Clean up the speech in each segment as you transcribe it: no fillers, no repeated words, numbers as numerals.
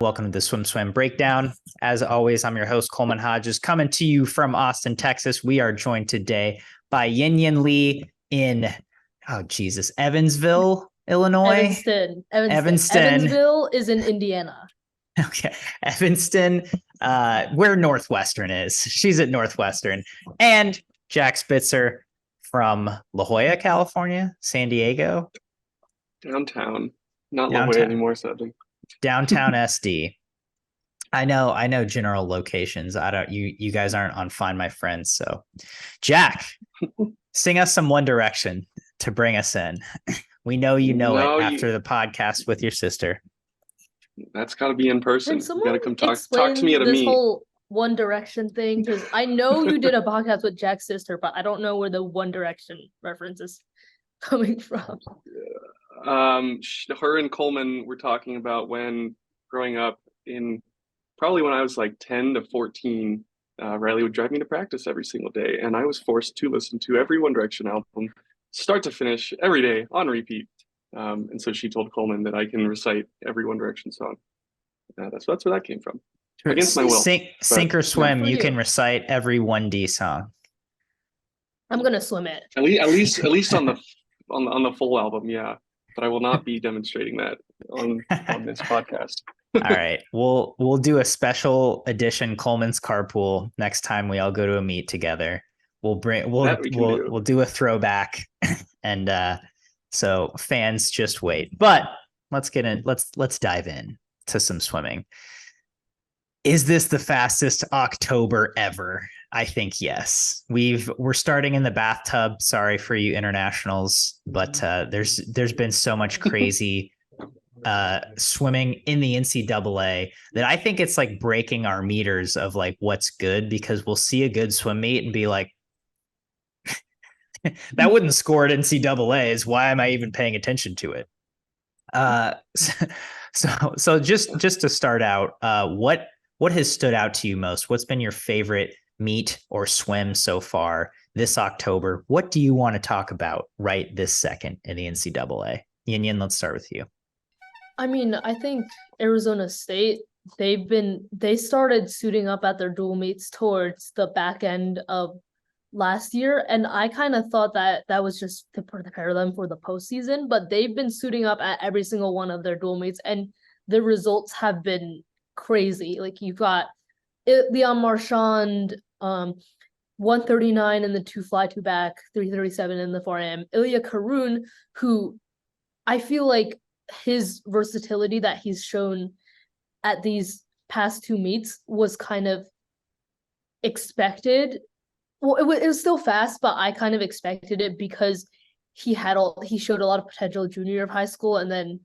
Welcome to the SwimSwam Breakdown. As always, I'm your host, Coleman Hodges, coming to you from Austin, Texas. We are joined today by Yin Lee in, Evansville, Illinois? Evanston. Evansville is in Indiana. Okay. Evanston, where Northwestern is. She's at Northwestern. And Jack Spitzer from La Jolla, California, San Diego. Downtown. Not La Jolla anymore, sadly. Downtown SD. I know general locations. You guys aren't on Find My Friends. So Jack, sing us some One Direction to bring us in. We know it after the podcast with your sister. That's got to be in person. You got to come talk to me at a this meet. Whole One Direction thing, because I know you did a podcast with Jack's sister, but I don't know where the One Direction reference is coming from. Her and Coleman were talking about when growing up probably when I was like 10 to 14, Riley would drive me to practice every single day, and I was forced to listen to every One Direction album, start to finish, every day on repeat. And so she told Coleman that I can recite every One Direction song. That's where that came from. Against my will. Sink or swim, you can recite every 1D song. I'm gonna swim it. At least on the full album, yeah. But I will not be demonstrating that on this podcast. All right, we'll do a special edition Coleman's Carpool next time we all go to a meet together. We'll do a throwback, and so fans just wait. But let's dive in to some swimming. Is this the fastest October ever? I think yes. We're starting in the bathtub. Sorry for you internationals, but there's been so much crazy swimming in the NCAA that I think it's like breaking our meters of like what's good, because we'll see a good swim meet and be like, that wouldn't score at NCAAs. Why am I even paying attention to it? So just to start out, what has stood out to you most? What's been your favorite meet or swim so far this October? What do you want to talk about right this second in the NCAA? Yin, let's start with you. I mean, I think Arizona State, they started suiting up at their dual meets towards the back end of last year, and I kind of thought that was just to prepare them for the postseason, but they've been suiting up at every single one of their dual meets, and the results have been crazy. Like, you've got Leon Marchand, 139 in the 2 fly 2 back, 337 in the 4am. Ilya Karun, who I feel like his versatility that he's shown at these past 2 meets was kind of expected. Well, it was still fast, but I kind of expected it because he showed a lot of potential junior year of high school, and then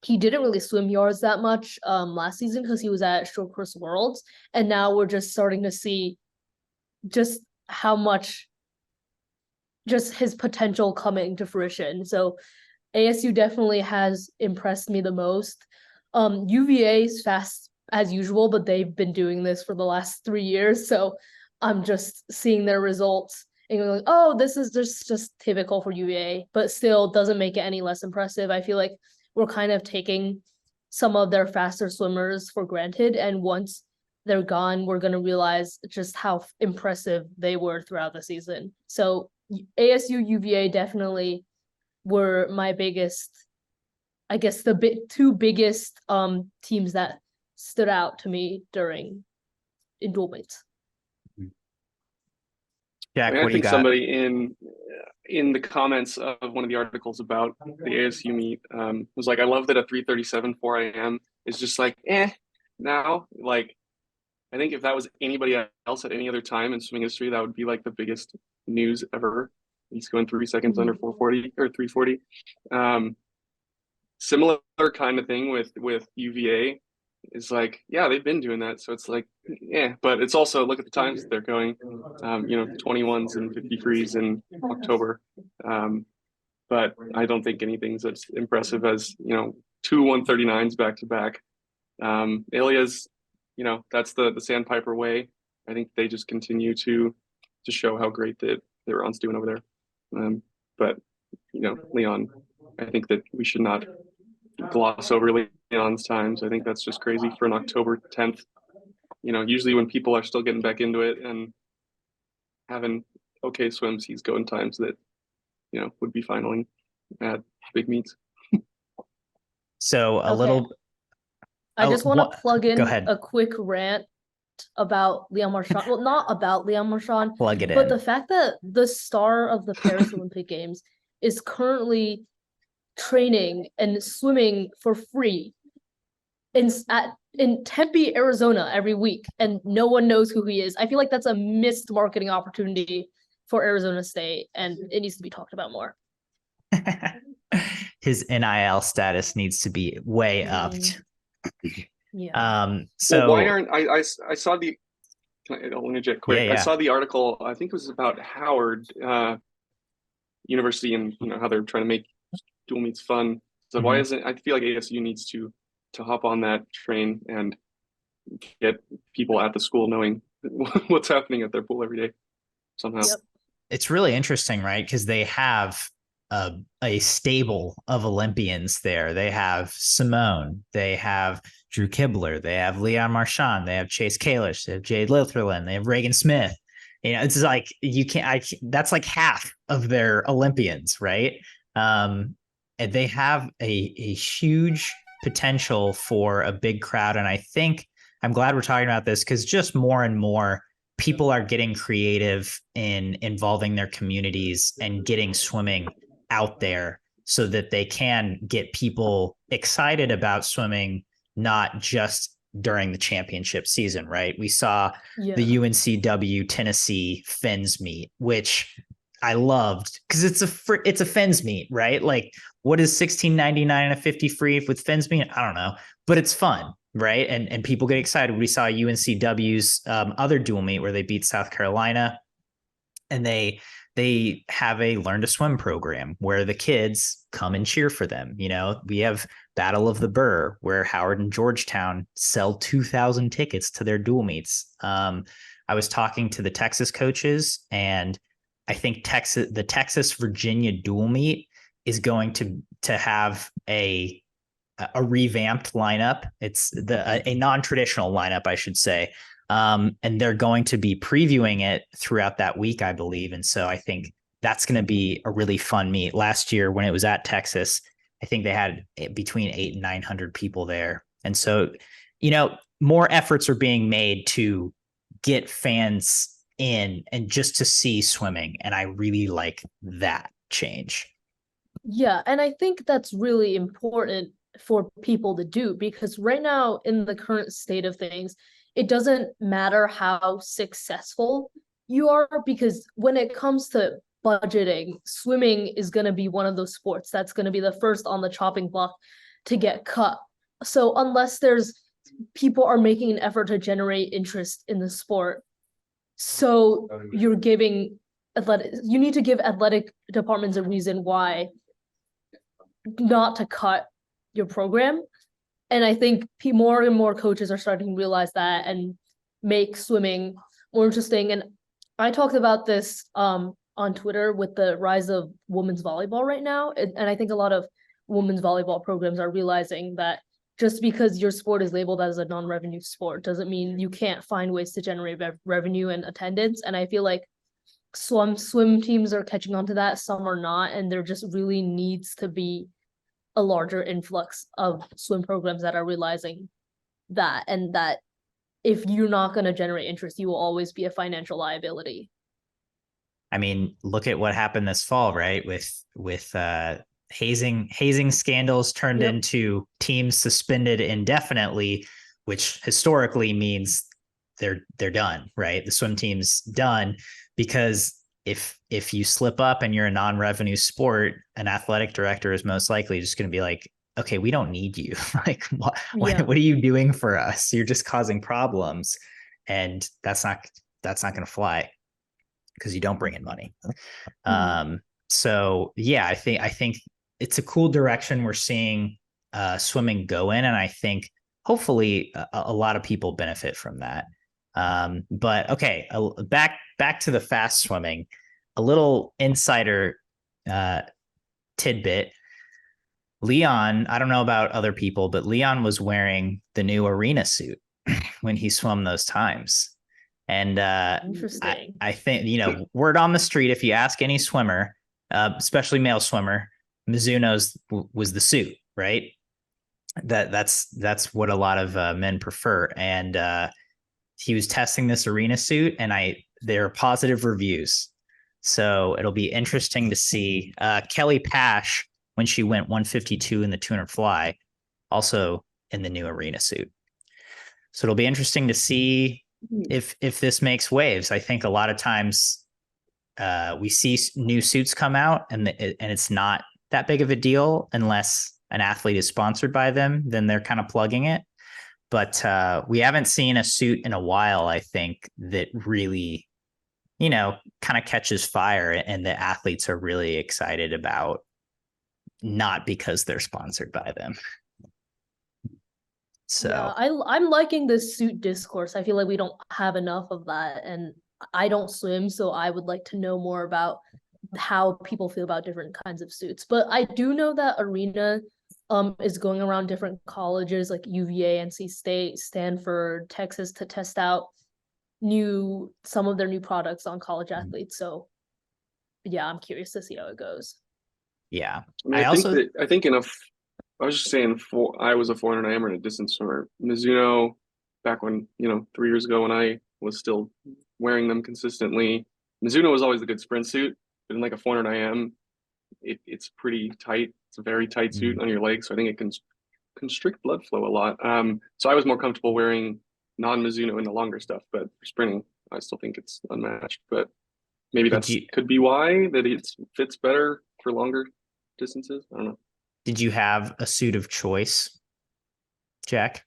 he didn't really swim yards that much last season because he was at Short Course Worlds, and now we're just starting to see just how much just his potential coming to fruition. So ASU definitely has impressed me the most. UVA is fast as usual, but they've been doing this for the last 3 years, so I'm just seeing their results and going like, oh, this is just typical for UVA, but still doesn't make it any less impressive. I feel like we're kind of taking some of their faster swimmers for granted, and once they're gone, we're going to realize just how impressive they were throughout the season. So ASU, UVA definitely were my biggest, I guess, the two biggest teams that stood out to me during dual meets. Jack, I what do you got? Somebody in the comments of one of the articles about the ASU meet was like, I love that a 3:37 4am is just like now. Like, I think if that was anybody else at any other time in swimming history, that would be like the biggest news ever. He's going 3 seconds under 440 or 340. Similar kind of thing with UVA. Is like, yeah, they've been doing that. So it's like, but it's also, look at the times that they're going, 21s and 53s in October. But I don't think anything's as impressive as, 2 139s back to back. Ilya's, that's the Sandpiper way. I think they just continue to show how great that Iran's doing over there. But Leon, I think that we should not gloss over Leon's times. I think that's just crazy for an October 10th. Usually when people are still getting back into it and having okay swims, he's going times that, would be finaling at big meets. So a Okay. little. I just want to plug in Go ahead. a quick rant about Leon Marchand. Well, not about Leon Marchand, Plug it but in. the fact that the star of the Paris Olympic Games is currently training and swimming for free in Tempe, Arizona every week, and no one knows who he is. I feel like that's a missed marketing opportunity for Arizona State, and it needs to be talked about more. His NIL status needs to be way upped. Yeah. So why aren't I saw the. I'll interject quick. Yeah. I saw the article. I think it was about Howard University and how they're trying to make dual meets fun. So why isn't I feel like ASU needs to hop on that train and get people at the school knowing what's happening at their pool every day somehow. Yep. It's really interesting, right? Because they have a stable of Olympians there. They have Simone, they have Drew Kibler, they have Leon Marchand, they have Chase Kalish, they have Jade Litherland, they have Reagan Smith. It's like that's like half of their Olympians, right? And they have a huge potential for a big crowd. And I think I'm glad we're talking about this because just more and more people are getting creative in involving their communities and getting swimming out there so that they can get people excited about swimming, not just during the championship season, right? We saw the UNCW Tennessee Fins meet, which I loved because it's a Fins meet, right? Like, what is $16.99 and a 50 free with Fins meet? I don't know, but it's fun, right? And people get excited. We saw UNCW's other dual meet where they beat South Carolina, and they have a learn to swim program where the kids come and cheer for them. We have Battle of the Burr where Howard and Georgetown sell 2,000 tickets to their dual meets. I was talking to the Texas coaches, and I think the Texas Virginia dual meet is going to have a revamped lineup. It's a non-traditional lineup, I should say. And they're going to be previewing it throughout that week, I believe. And so I think that's going to be a really fun meet. Last year when it was at Texas, I think they had between 800 and 900 people there. And so, more efforts are being made to get fans in and just to see swimming. And I really like that change. Yeah. And I think that's really important for people to do, because right now in the current state of things, it doesn't matter how successful you are, because when it comes to budgeting, swimming is going to be one of those sports that's going to be the first on the chopping block to get cut. So unless people are making an effort to generate interest in the sport, so you need to give athletic departments a reason why not to cut your program. And I think more and more coaches are starting to realize that and make swimming more interesting. And I talked about this on Twitter with the rise of women's volleyball right now. And I think a lot of women's volleyball programs are realizing that just because your sport is labeled as a non-revenue sport doesn't mean you can't find ways to generate revenue and attendance. And I feel like swim teams are catching on to that. Some are not. And there just really needs to be a larger influx of swim programs that are realizing that, and that if you're not going to generate interest, you will always be a financial liability. I mean, look at what happened this fall, right? With hazing scandals turned into teams suspended indefinitely, which historically means they're done, right? The swim team's done because if you slip up and you're a non-revenue sport, an athletic director is most likely just going to be like, okay, we don't need you. Like, what are you doing for us? You're just causing problems. And that's not going to fly because you don't bring in money. So yeah, I think it's a cool direction we're seeing swimming go in. And I think hopefully a lot of people benefit from that. But okay, back to the fast swimming, a little insider tidbit. Leon, I don't know about other people, but Leon was wearing the new arena suit when he swam those times. And Interesting. I think, word on the street, if you ask any swimmer, especially male swimmer, Mizuno's was the suit, right? That's what a lot of men prefer. And he was testing this arena suit, and there are positive reviews. So it'll be interesting to see. Kelly Pash, when she went 152 in the 200 fly, also in the new arena suit. So it'll be interesting to see if this makes waves. I think a lot of times we see new suits come out, and it's not that big of a deal unless an athlete is sponsored by them. Then they're kind of plugging it. But we haven't seen a suit in a while, I think, that really, kind of catches fire and the athletes are really excited about, not because they're sponsored by them. So yeah, I'm liking this suit discourse. I feel like we don't have enough of that, and I don't swim, so I would like to know more about how people feel about different kinds of suits. But I do know that Arena is going around different colleges like UVA, NC State, Stanford, Texas to test out some of their new products on college athletes. So yeah, I'm curious to see how it goes. Yeah. I was just saying, I was a 400 IMer and a distance swimmer. Mizuno, back when, 3 years ago when I was still wearing them consistently, Mizuno was always the good sprint suit. But in like a 400 IM, it's pretty tight. It's a very tight suit on your legs. So I think it can constrict blood flow a lot. So I was more comfortable wearing non-Mizuno in the longer stuff, but for sprinting, I still think it's unmatched. But maybe could be why that it fits better for longer distances. I don't know. Did you have a suit of choice, Jack?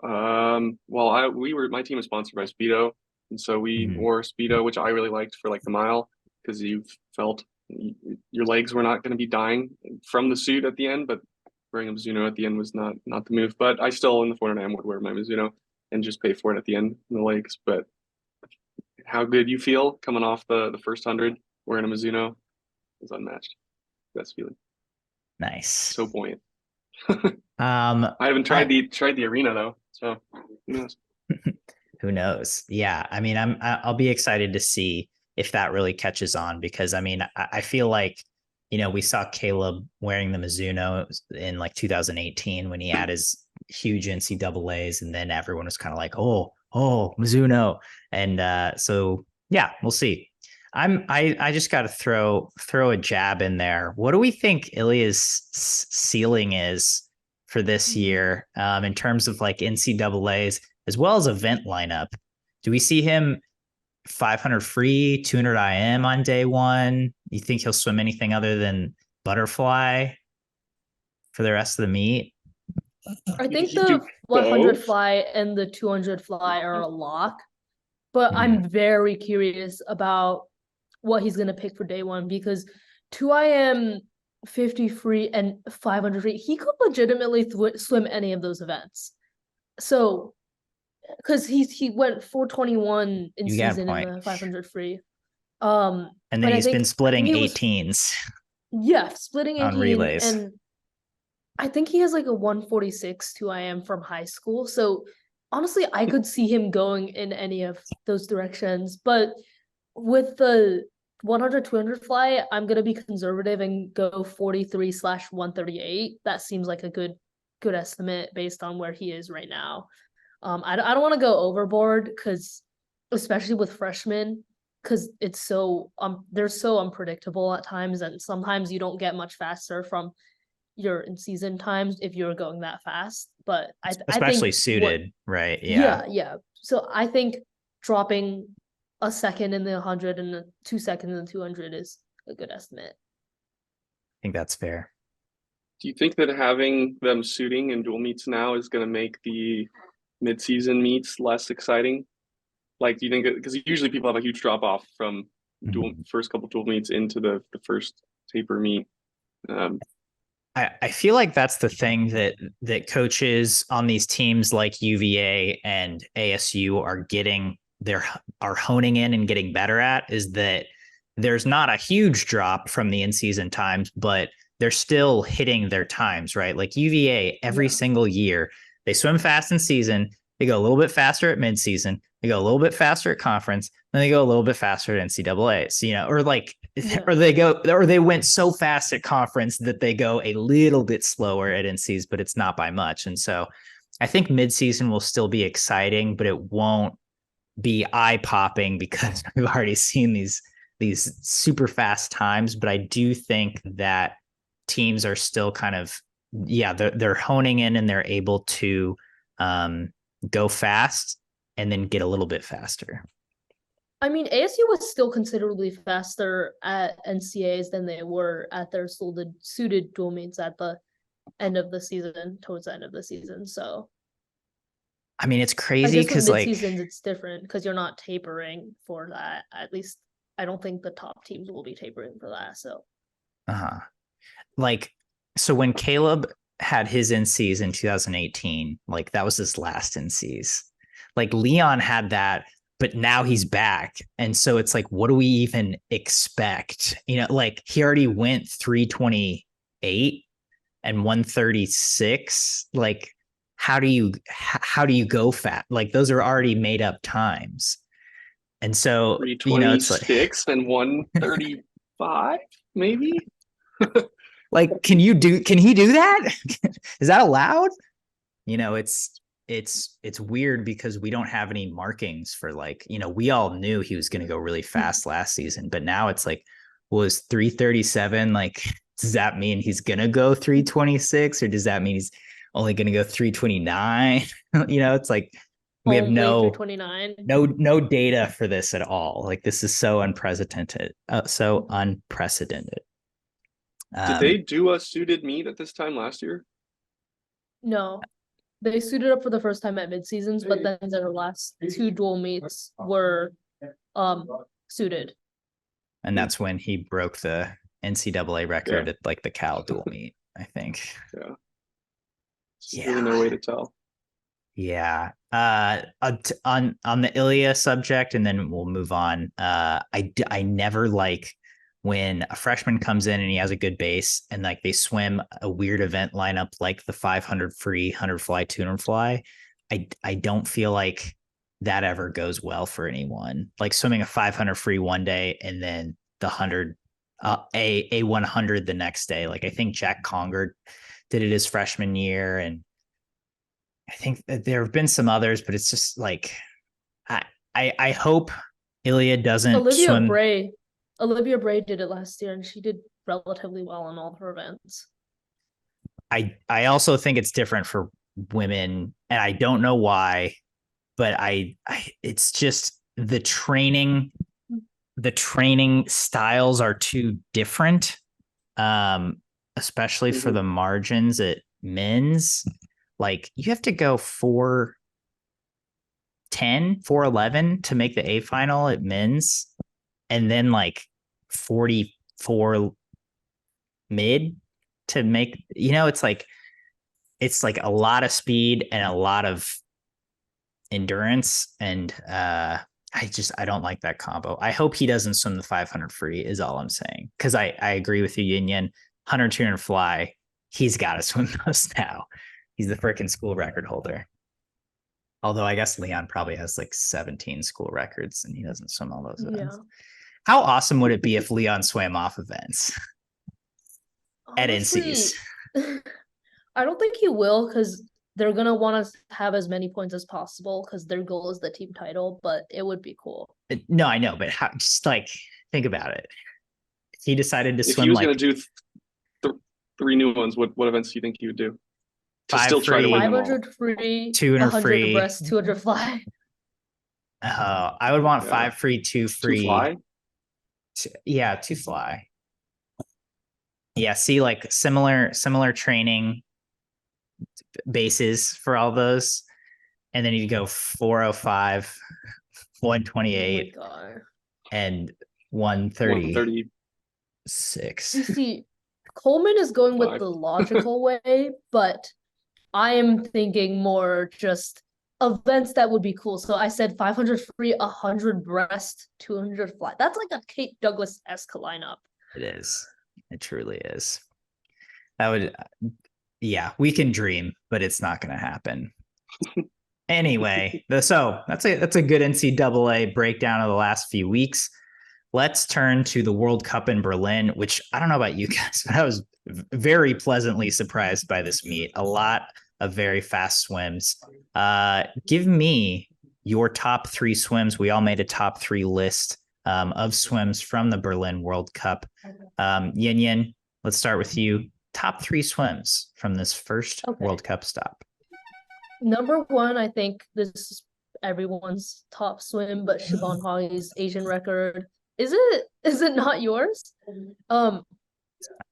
Well, my team was sponsored by Speedo, and so we wore Speedo, which I really liked for like the mile, because you felt your legs were not going to be dying from the suit at the end, but wearing a Mizuno at the end was not the move. But I still, in the 400 IM, would wear my Mizuno and just pay for it at the end in the legs. But how good you feel coming off the first 100 wearing a Mizuno is unmatched. Best feeling. Nice. So buoyant. I haven't tried the arena though, so who knows? Who knows? Yeah, I mean, I'll be excited to see if that really catches on, because I mean, I feel like, we saw Caleb wearing the Mizuno in like 2018 when he had his huge NCAAs, and then everyone was kind of like, oh, Mizuno, and so yeah, we'll see. I just got to throw a jab in there. What do we think Ilya's ceiling is for this year, in terms of like NCAAs as well as event lineup? Do we see him 500 free, 200 IM on day one? You think he'll swim anything other than butterfly for the rest of the meet? I think the 100 fly and the 200 fly are a lock, but I'm very curious about what he's going to pick for day one, because 2 IM, 50 free, and 500 free, he could legitimately swim any of those events. So, because he went 421 in season in the 500 free. And then he's been splitting 18s. Yeah, splitting 18 on relays. And I think he has like a 146 2 IM from high school. So honestly, I could see him going in any of those directions. But with the 100, 200 fly, I'm going to be conservative and go 43/138. That seems like a good estimate based on where he is right now. I don't want to go overboard, because especially with freshmen, because it's they're so unpredictable at times, and sometimes you don't get much faster from your in-season times if you're going that fast. But especially I think suited, right? Yeah. So I think dropping a second in the 100 and 2 seconds in the 200 is a good estimate. I think that's fair. Do you think that having them suiting in dual meets now is going to make the mid-season meets less exciting? Like, do you think, because usually people have a huge drop off from first couple dual meets into the first taper meet? I feel like that's the thing that coaches on these teams like UVA and ASU are honing in and getting better at, is that there's not a huge drop from the in-season times, but they're still hitting their times, right? Like UVA every single year, they swim fast in season. They go a little bit faster at midseason. They go a little bit faster at conference. Then they go a little bit faster at NCAA. So, or or they went so fast at conference that they go a little bit slower at NCs, but it's not by much. And so I think midseason will still be exciting, but it won't be eye popping because we've already seen these super fast times. But I do think that teams are still kind of, they're honing in and they're able to go fast and then get a little bit faster. I mean, ASU was still considerably faster at NCAAs than they were at their suited dual meets at the end of the season, towards the end of the season. So, I mean, it's crazy because mid-seasons it's different because you're not tapering for that. At least I don't think the top teams will be tapering for that. So, so when Caleb had his NCs in 2018, like that was his last NCs. Like Leon had that, but now he's back. And so it's like, what do we even expect? Like he already went 328 and 136. Like, how do you go fat? Like those are already made up times. And so, 326 and 135, maybe. Like, can he do that? Is that allowed? It's weird because we don't have any markings for we all knew he was going to go really fast last season, but now it's like, was 337, like, does that mean he's going to go 326 or does that mean he's only going to go 329? It's like, we have no data for this at all. Like, this is so unprecedented. Did they do a suited meet at this time last year? No, they suited up for the first time at mid-seasons, but then their last two dual meets were suited. And that's when he broke the NCAA record at like the Cal dual meet, I think. Really no way to tell. Yeah. On the Ilya subject, and then we'll move on. I never like when a freshman comes in and he has a good base and like they swim a weird event lineup like the 500 free, 100 fly, 200 fly. I don't feel like that ever goes well for anyone. Like swimming a 500 free one day and then the 100 a 100 the next day. Like I think Jack Conger did it his freshman year, and I think that there have been some others, but it's just like I hope Ilya doesn't swim. Olivia Bray did it last year, and she did relatively well in all her events. I also think it's different for women, and I don't know why, but it's just the training styles are too different, especially for the margins at men's. Like you have to go 4:10, 4:11 to make the A final at men's, and then like 44 mid to make, it's like a lot of speed and a lot of endurance. And I don't like that combo. I hope he doesn't swim the 500 free is all I'm saying. Cause I agree with you, Yin Yin. 100, 200 fly. He's got to swim those now. He's the freaking school record holder. Although I guess Leon probably has like 17 school records and he doesn't swim all those events. How awesome would it be if Leon swam off events at NCs? I don't think he will, because they're going to want to have as many points as possible because their goal is the team title, but it would be cool. No, I know, but just like think about it. If he decided to swim, if he was going to do three new ones, what events do you think he would do? To still try to win 500 free, 200 free, breast, 200 fly. I would want 5 free, 2 free. 2 fly? 2 fly. Yeah, see, like similar training bases for all those, and then you go 405, 128, and 136. You see, Coleman is going with the logical way, but I am thinking more just events that would be cool. So I said 500 free, 100 breast, 200 fly. That's like a Kate Douglas-esque lineup. It is. It truly is. That would, yeah, we can dream, but it's not going to happen. Anyway, so that's a good NCAA breakdown of the last few weeks. Let's turn to the World Cup in Berlin, which I don't know about you guys, but I was very pleasantly surprised by this meet. A lot of very fast swims. Give me your top 3 swims. We all made a top 3 list of swims from the Berlin World Cup. Yin Yin, let's start with you. Top 3 swims from this first World Cup stop. Number 1, I think this is everyone's top swim, but Siobhan Hawley's Asian record. Is it not yours?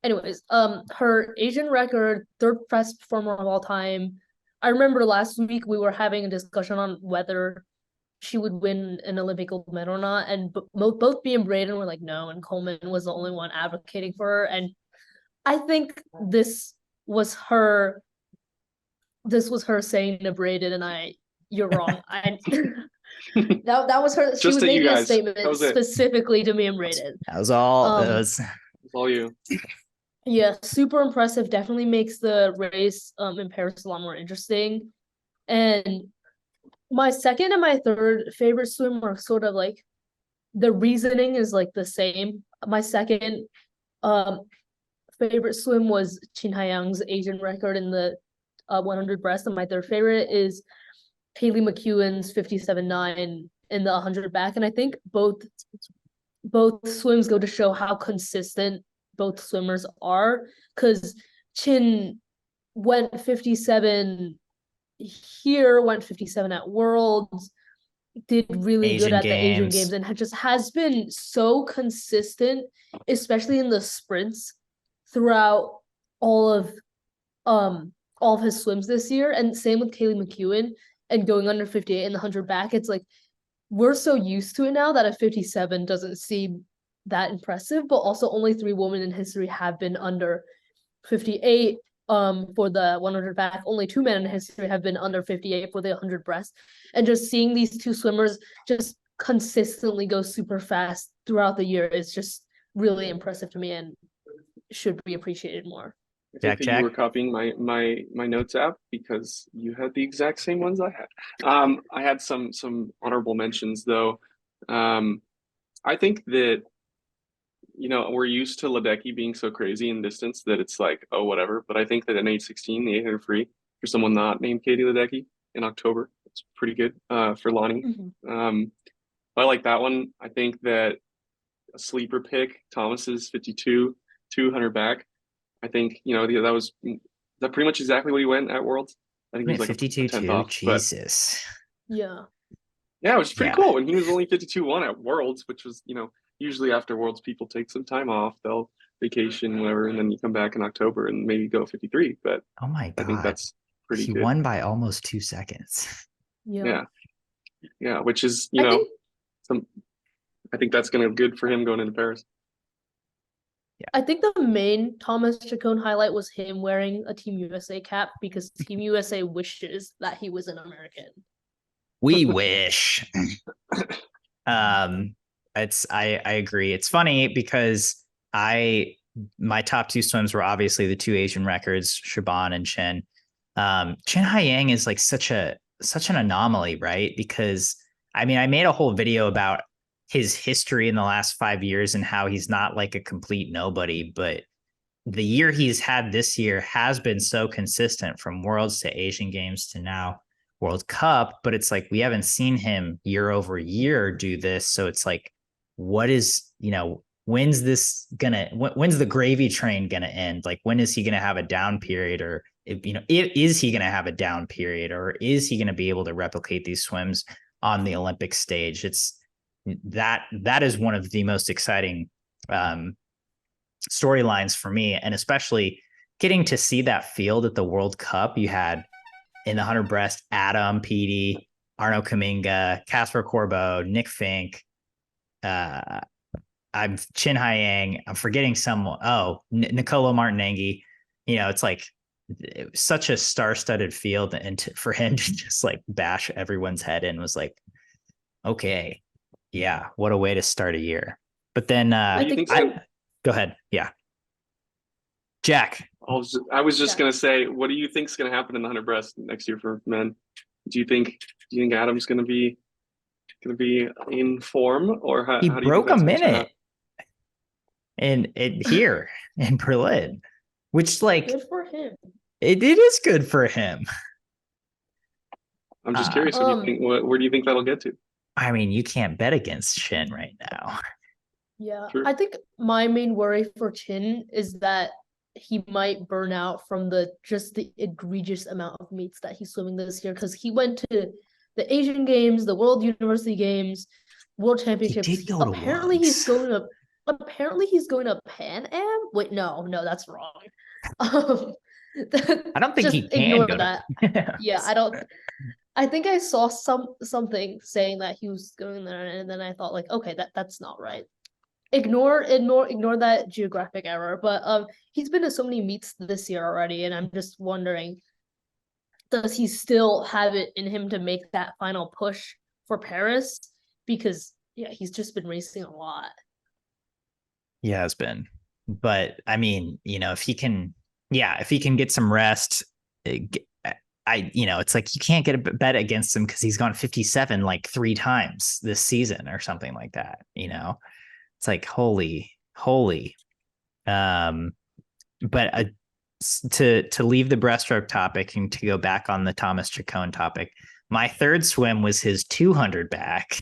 Anyways, her Asian record, 3rd best performer of all time. I remember last week we were having a discussion on whether she would win an Olympic gold medal or not, and both me and Braden were like, no, and Coleman was the only one advocating for her. And I think this was her saying to Braden and you're wrong. That was her. She was making a statement specifically to me and Braden. That was all. It was all you. Yeah, super impressive. Definitely makes the race in Paris a lot more interesting. And my second and my third favorite swim are sort of like the reasoning is like the same. My second favorite swim was Chin Haiyang's Asian record in the 100 breast, and my third favorite is Hayley McEwen's 57.9 in the 100 back. And I think both swims go to show how consistent both swimmers are, because Chin went 57 here, went 57 at Worlds, did really good at the Asian Games, and has been so consistent, especially in the sprints throughout all of his swims this year. And same with Hayley McEwen, and going under 58 in the 100 back. It's like we're so used to it now that a 57 doesn't seem that impressive, but also only 3 women in history have been under 58 for the 100 back. Only 2 men in history have been under 58 for the 100 breast. And just seeing these 2 swimmers just consistently go super fast throughout the year is just really impressive to me and should be appreciated more. I think that you were copying my notes app because you had the exact same ones I had. I had some honorable mentions though. I think that, you know, we're used to Ledecky being so crazy in distance that it's like, oh, whatever. But I think that in 816, the 800 free for someone not named Katie Ledecky in October, it's pretty good for Lonnie. Mm-hmm. I like that one. I think that a sleeper pick, Thomas's 52, 200 back. I think, you know, that pretty much exactly what he went at Worlds. I think he was like 52-2. Off, Jesus. Yeah, it was pretty cool. And he was only 52-1 at Worlds, which was, you know, usually after Worlds, people take some time off, they'll vacation, whatever, and then you come back in October and maybe go 53. But oh my God, I think that's pretty good. He won by almost 2 seconds. Yeah, which is, you know, I think that's going to be good for him going into Paris. Yeah. I think the main Thomas Chacon highlight was him wearing a Team USA cap because Team USA wishes that he was an American. We wish. I agree. It's funny because my top 2 swims were obviously the 2 Asian records, Siobhan and Chen. Chin Haiyang is like such an anomaly, right? Because I mean, I made a whole video about his history in the last 5 years and how he's not like a complete nobody, but the year he's had this year has been so consistent from Worlds to Asian Games to now World Cup, but it's like we haven't seen him year over year do this. So it's like, what is, you know, when's the gravy train gonna end? Like, when is he gonna have a down period, or is he gonna have a down period, or is he gonna be able to replicate these swims on the Olympic stage? It's that is one of the most exciting storylines for me, and especially getting to see that field at the World Cup. You had in the 100 breast, Adam Peaty, Arno Kaminga, Casper Corbeau, Nick Fink, I'm Chin Haiyang. I'm forgetting someone. Oh, Nicolo Martinenghi. You know, it's like such a star-studded field, and for him to just like bash everyone's head in was like, okay, yeah, what a way to start a year. But then go ahead. Yeah. Jack. I was just gonna say, what do you think's gonna happen in the 100 breast next year for men? Do you think Adam's gonna be in form, or how He do you broke think a that's gonna turn out? minute here in Berlin, which like Good for him. it is good for him. I'm just curious. What do you think? Where do you think that'll get to? I mean, you can't bet against Shin right now. Yeah, True. I think my main worry for Chin is that he might burn out from the egregious amount of meets that he's swimming this year, because he went to the Asian Games, the World University Games, World Championships. He did go to Apparently he's Worlds. going to Pan Am. Wait, no, that's wrong. I don't think just he can ignore go that. to Yeah, I think I saw something saying that he was going there, and then I thought like, okay, that's not right. Ignore that geographic error. But he's been to so many meets this year already, and I'm just wondering, does he still have it in him to make that final push for Paris? Because yeah, he's just been racing a lot. He has been, but I mean, if he can get some rest, it's like you can't get a bet against him because he's gone 57 like 3 times this season or something like that. It's like holy. But to leave the breaststroke topic and to go back on the Thomas Chacon topic, my third swim was his 200 back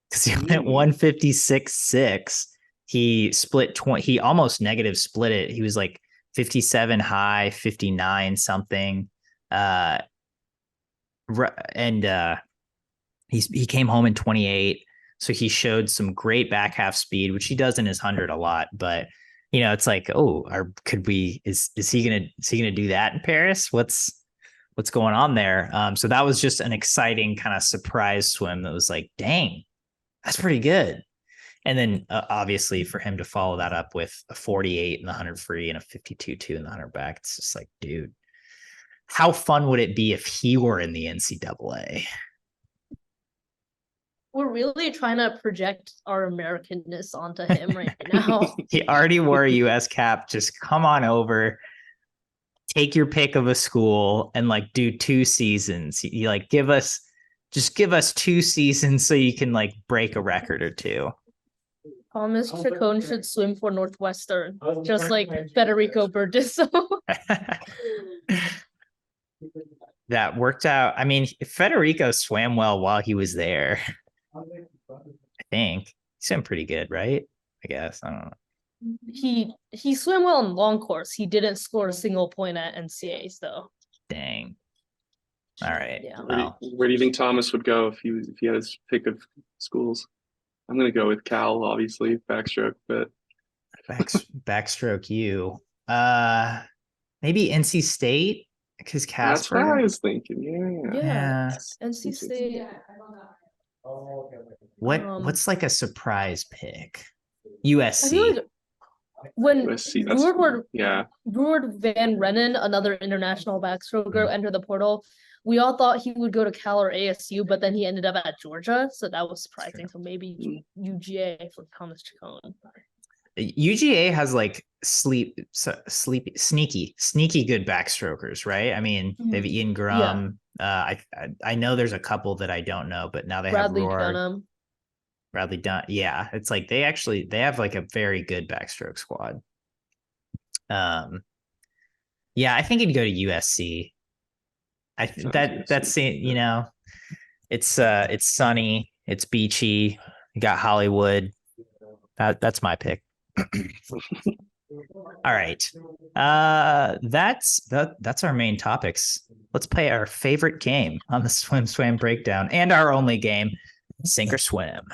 because he went 156.6. He split 20. He almost negative split it. He was like 57 high, 59 something. He came home in 28. So he showed some great back half speed, which he does in his 100 a lot. But it's like, is he gonna do that in Paris? What's going on there? So that was just an exciting kind of surprise swim that was like, dang, that's pretty good. And then obviously for him to follow that up with a 48 in the 100 free and a 52.2 in the 100 back, it's just like, dude, how fun would it be if he were in the NCAA? We're really trying to project our Americanness onto him right now. He already wore a US cap. Just come on over, take your pick of a school, and like do 2 seasons. You like give us 2 seasons so you can like break a record or 2. Thomas Chacon should swim for Northwestern, just like Federico Berdisso. That worked out. I mean, Federico swam well while he was there. I think he swam pretty good, right? I guess. I don't know. He swam well in long course. He didn't score a single point at NCAAs though. Dang. All right. Yeah. Where do you think Thomas would go if he had his pick of schools? I'm gonna go with Cal, obviously, backstroke, but backstroke you. Maybe NC State because Casper. That's what I was thinking. Yeah. NC State. What's like a surprise pick? USC. I feel like when USC, Roerd Van Rennen, another international backstroker, entered the portal, we all thought he would go to Cal or ASU, but then he ended up at Georgia, so that was surprising. So maybe UGA for Thomas Chacon. UGA has like sneaky good backstrokers, right? I mean, they have Ian Grum. Yeah. I know there's a couple that I don't know, but now they have Bradley Dunn. Yeah, it's like they have like a very good backstroke squad. Yeah, I think he'd go to USC. That's it's sunny, it's beachy, you got Hollywood. That's my pick. All right. That's our main topics. Let's play our favorite game on the SwimSwam Breakdown and our only game, Sink or Swim.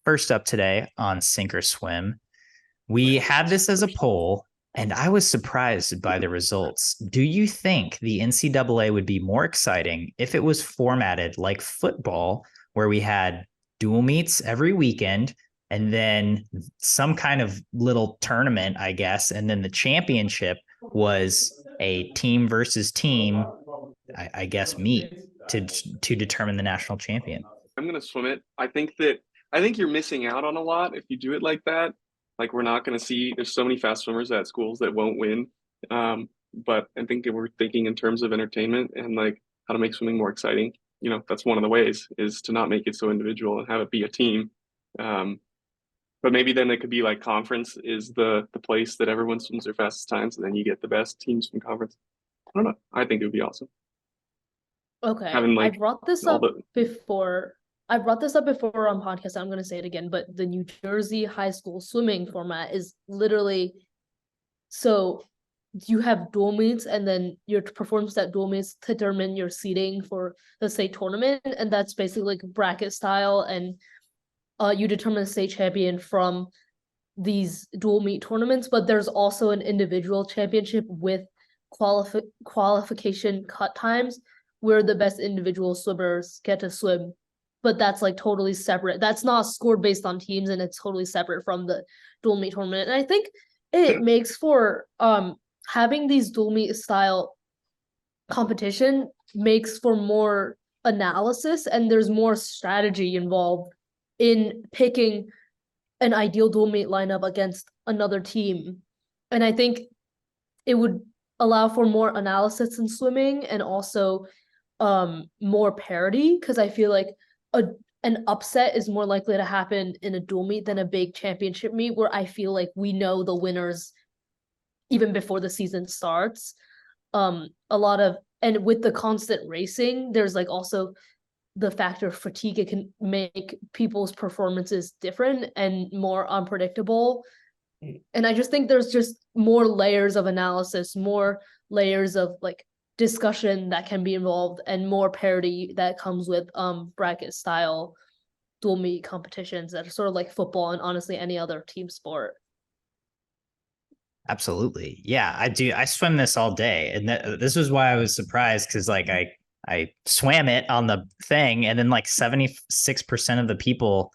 First up today on Sink or Swim, we had this as a poll, and I was surprised by the results. Do you think the NCAA would be more exciting if it was formatted like football, where we had dual meets every weekend and then some kind of little tournament, I guess, and then the championship was a team versus team, I guess, meet to determine the national champion? I'm gonna swim it. I think you're missing out on a lot if you do it like that. Like we're not going to see. There's so many fast swimmers at schools that won't win. But I think that we're thinking in terms of entertainment and like how to make swimming more exciting. You know, that's one of the ways is to not make it so individual and have it be a team. But maybe then it could be like conference is the place that everyone swims their fastest times, and then you get the best teams from conference. I don't know. I think it would be awesome. Okay. Having like I brought this all up before. I brought this up before on podcast. I'm going to say it again, but the New Jersey high school swimming format is literally so you have dual meets and then your performance at dual meets determine your seeding for the state tournament, and that's basically like bracket style, and you determine the state champion from these dual meet tournaments, but there's also an individual championship with qualification cut times where the best individual swimmers get to swim, but that's like totally separate. That's not scored based on teams, and it's totally separate from the dual meet tournament. And I think it makes for having these dual meet style competition makes for more analysis, and there's more strategy involved in picking an ideal dual meet lineup against another team. And I think it would allow for more analysis in swimming and also more parity, because I feel like an upset is more likely to happen in a dual meet than a big championship meet, where I feel like we know the winners even before the season starts. And with the constant racing, there's like also the factor of fatigue. It can make people's performances different and more unpredictable. And I just think there's just more layers of analysis, more layers of like discussion that can be involved, and more parity that comes with bracket style dual meet competitions that are sort of like football and honestly any other team sport. Absolutely. Yeah, I do. I swim this all day. And this was why I was surprised, because like I swam it on the thing, and then like 76% of the people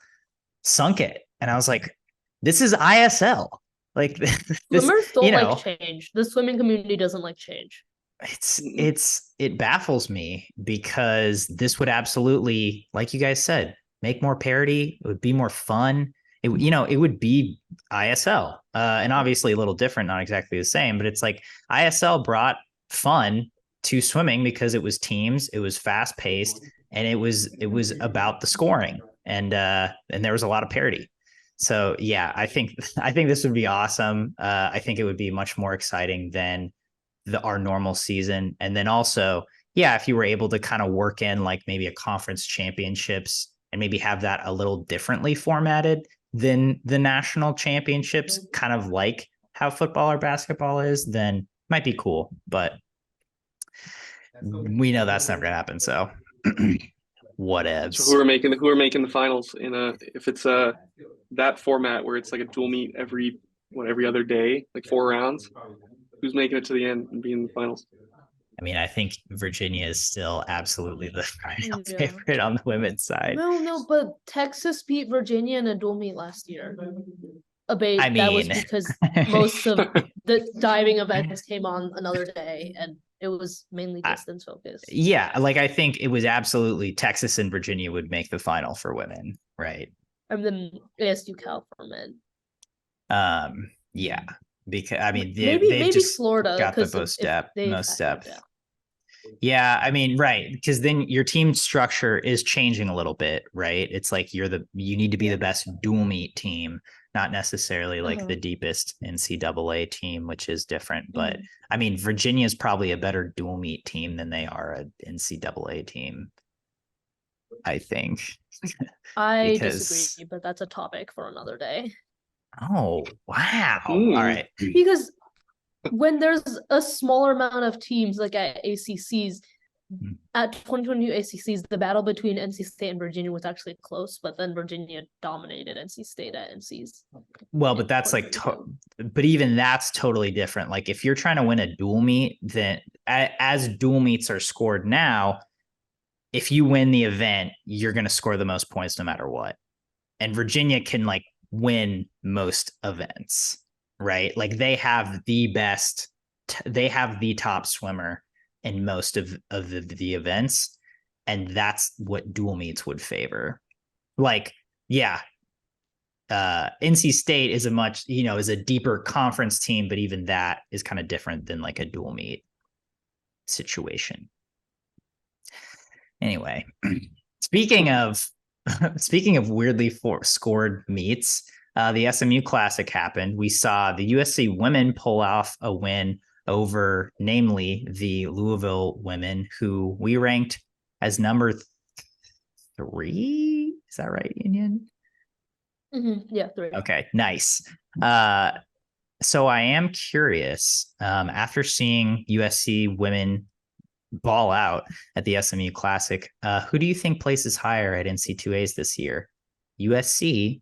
sunk it. And I was like, this is ISL. Like this, swimmers don't like change. The swimming community doesn't like change. It baffles me, because this would absolutely, like you guys said, make more parity. It would be more fun. It would be ISL, and obviously a little different, not exactly the same, but it's like ISL brought fun to swimming because it was teams, it was fast paced, and it was about the scoring, and there was a lot of parity. So yeah, I think this would be awesome. I think it would be much more exciting than our normal season. And then also, yeah, if you were able to kind of work in like maybe a conference championships and maybe have that a little differently formatted than the national championships, kind of like how football or basketball is, then might be cool. But we know that's never gonna happen. So whatevs. So who are making the finals in if it's that format where it's like a dual meet every other day, like 4 rounds? Who's making it to the end and being in the finals? I mean, I think Virginia is still absolutely the final favorite on the women's side. No, but Texas beat Virginia in a dual meet last year. That was because most of the diving events came on another day, and it was mainly distance focused. Yeah, like I think it was absolutely Texas and Virginia would make the final for women, right? And then ASU Cal for men. Yeah. Because I mean, maybe just Florida got the most depth. Yeah, I mean, right, because then your team structure is changing a little bit, right? It's like you need to be the best dual meet team, not necessarily like the deepest NCAA team, which is different. But I mean, Virginia is probably a better dual meet team than they are an NCAA team, I think. I disagree, but that's a topic for another day. Oh, wow. All right. Because when there's a smaller amount of teams like at ACCs, at 2022 ACCs, the battle between NC State and Virginia was actually close, but then Virginia dominated NC State at NCs. Well, but that's like, but even that's totally different. Like if you're trying to win a dual meet, then as dual meets are scored now, if you win the event, you're going to score the most points no matter what. And Virginia can like win most events, right? Like they have the best, they have the top swimmer in most of the events, and that's what dual meets would favor. Like, yeah, NC State is is a deeper conference team, but even that is kind of different than like a dual meet situation. Anyway, speaking of weirdly scored meets, the SMU Classic happened. We saw the USC women pull off a win over, namely, the Louisville women, who we ranked as number 3. Is that right, Union? Yeah, 3. Okay, nice. So I am curious, after seeing USC women ball out at the SMU Classic, who do you think places higher at NC2As this year? USC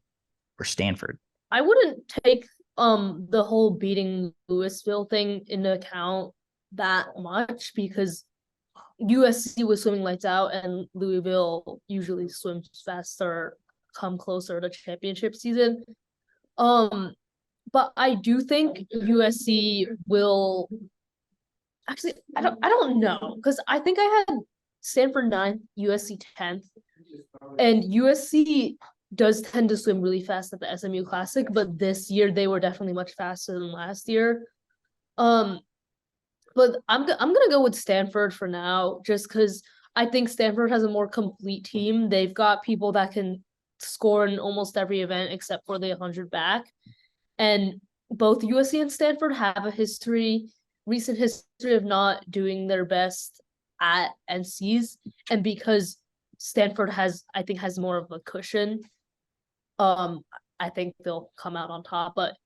or Stanford? I wouldn't take the whole beating Louisville thing into account that much, because USC was swimming lights out and Louisville usually swims faster come closer to championship season. But I do think USC will actually, I don't know, because I think I had Stanford 9th, USC 10th, and USC does tend to swim really fast at the SMU Classic, but this year they were definitely much faster than last year. But I'm gonna go with Stanford for now, just because I think Stanford has a more complete team. They've got people that can score in almost every event except for the 100 back, and both USC and Stanford have a recent history of not doing their best at NCs, and because Stanford has more of a cushion, I think they'll come out on top, but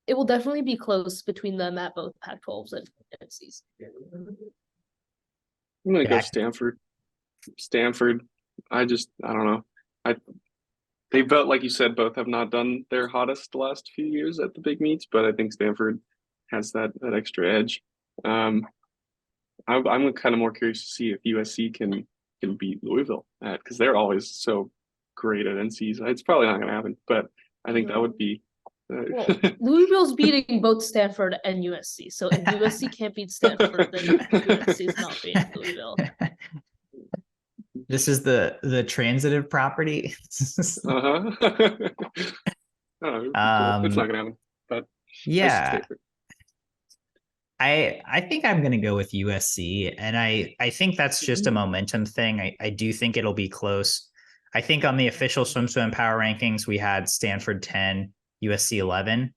it will definitely be close between them at both Pac-12s and NCs. I'm gonna go Stanford. I don't know. They both, like you said, both have not done their hottest the last few years at the big meets, but I think Stanford has that extra edge. I'm kind of more curious to see if USC can beat Louisville because they're always so great at NCs. It's probably not going to happen, but I think that would be. Well, Louisville's beating both Stanford and USC, so if USC can't beat Stanford, then USC is not beating Louisville. This is the transitive property. Uh-huh. It's not gonna happen, but yeah. I think I'm gonna go with USC, and I think that's just a momentum thing. I do think it'll be close. I think on the official SwimSwam power rankings, we had Stanford 10, USC 11.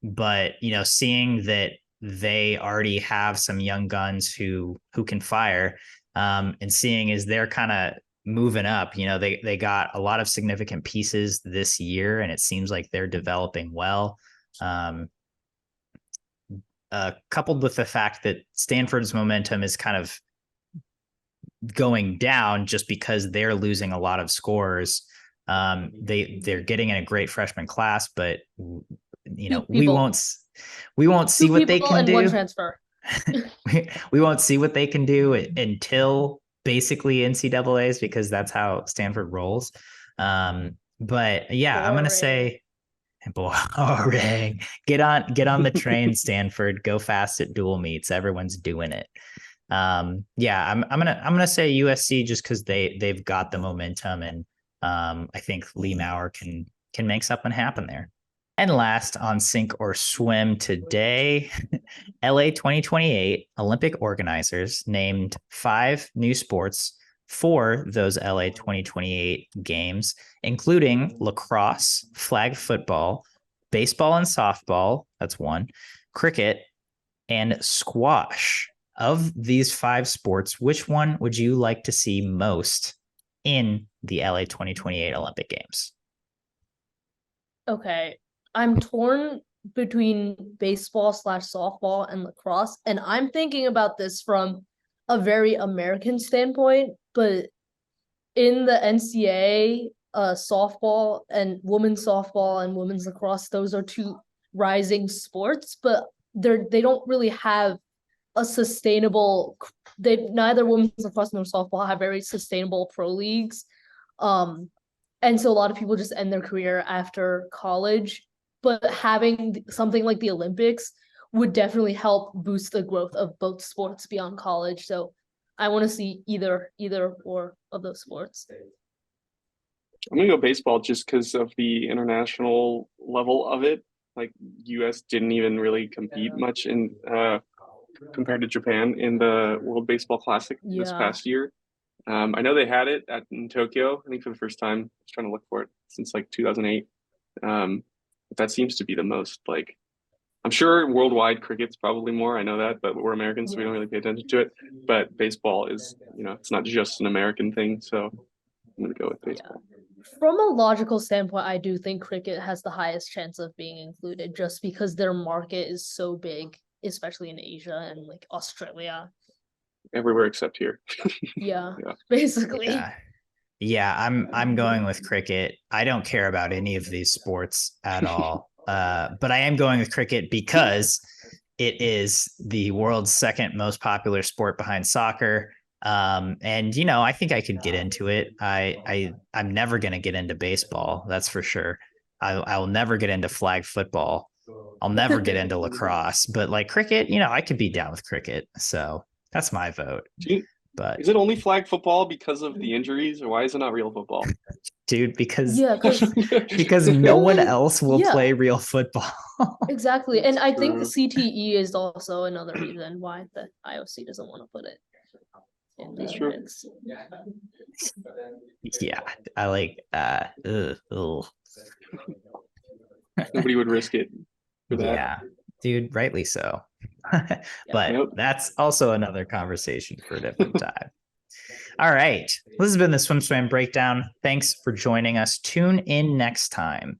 But seeing that they already have some young guns who can fire, and seeing as they're kind of moving up, they got a lot of significant pieces this year, and it seems like they're developing well. Coupled with the fact that Stanford's momentum is kind of going down just because they're losing a lot of scorers. They're getting in a great freshman class, but we won't see what they can do. One transfer. we won't see what they can do until basically NCAAs, because that's how Stanford rolls. But yeah, I'm gonna say boring. Get on the train, Stanford. Go fast at dual meets. Everyone's doing it. Yeah, I'm gonna say USC just because they've got the momentum, and I think Lee Maurer can make something happen there. And last on Sink or Swim today, LA2028 Olympic organizers named 5 new sports for those LA 2028 games, including lacrosse, flag football, baseball and softball, that's 1, cricket, and squash. Of these 5 sports, which one would you like to see most in the LA 2028 Olympic Games? Okay, I'm torn between baseball/softball and lacrosse, and I'm thinking about this from a very American standpoint, but in the NCAA, softball and women's lacrosse, those are 2 rising sports, but they don't really have a sustainable. Neither women's lacrosse nor softball have very sustainable pro leagues, and so a lot of people just end their career after college. But having something like the Olympics would definitely help boost the growth of both sports beyond college. So I want to see either or of those sports. I'm gonna go baseball just because of the international level of it. Like US didn't even really compete much in compared to Japan in the World Baseball Classic this Yeah. past year. I know they had it in Tokyo, I think for the first time. I was trying to look for it since like 2008. But that seems to be the most like, I'm sure worldwide cricket's probably more. I know that, but we're Americans, so we don't really pay attention to it. But baseball is, it's not just an American thing. So I'm going to go with baseball. From a logical standpoint, I do think cricket has the highest chance of being included just because their market is so big, especially in Asia and like Australia. Everywhere except here. Yeah, basically. Yeah, I'm going with cricket. I don't care about any of these sports at all. But I am going with cricket because it is the world's second most popular sport behind soccer. And I think I could get into it. I'm never going to get into baseball, that's for sure. I will never get into flag football. I'll never get into lacrosse, but like cricket, I could be down with cricket. So that's my vote. But is it only flag football because of the injuries, or why is it not real football? Dude, because because no one else will play real football. Exactly. And I think CTE is also another reason why the IOC doesn't want to put it in the Olympics. Yeah, I like nobody would risk it for that. Yeah, dude, rightly so. But that's also another conversation for a different time. All right, this has been the SwimSwam Breakdown. Thanks for joining us. Tune in next time